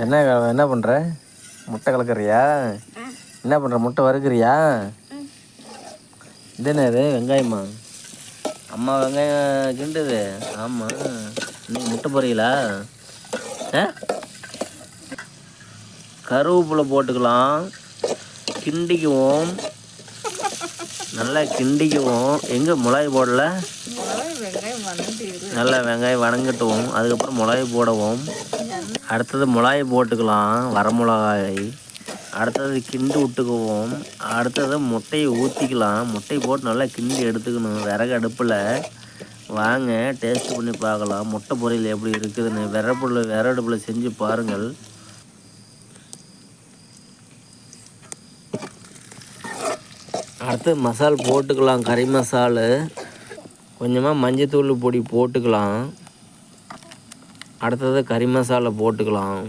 என்ன பண்ணுற? முட்டை கலக்கிறியா? என்ன பண்ணுற? முட்டை வறுக்கிறியா? இது என்ன இது? வெங்காயமா? அம்மா வெங்காயம் கிண்டுது. ஆமாம், இன்னைக்கு முட்டை பொரியலா? கருவேப்பிலை போட்டுக்கலாம், கிண்டிக்குவோம், நல்லா கிண்டிக்குவோம். எங்கே மிளகாய் போடல? நல்லா வெங்காயம் வணங்கட்டுவோம், அதுக்கப்புறம் மிளகாய் போடுவோம். அடுத்தது மிளகாய் போட்டுக்கலாம், வர மிளகாய். அடுத்தது கிண்டி விட்டுக்குவோம். அடுத்தது முட்டையை ஊற்றிக்கலாம். முட்டையை போட்டு நல்லா கிண்டி எடுத்துக்கணும் விறகு அடுப்பில். வாங்க டேஸ்ட் பண்ணி பார்க்கலாம் முட்டை பொரியல் எப்படி இருக்குதுன்னு. விறகு அடுப்பில் செஞ்சு பாருங்கள். அடுத்து மசால் போட்டுக்கலாம், கறி மசாலு, கொஞ்சமாக மஞ்சத்தூள் பொடி போட்டுக்கலாம். அடுத்தது கறி மசாலா போட்டுக்கலாம்.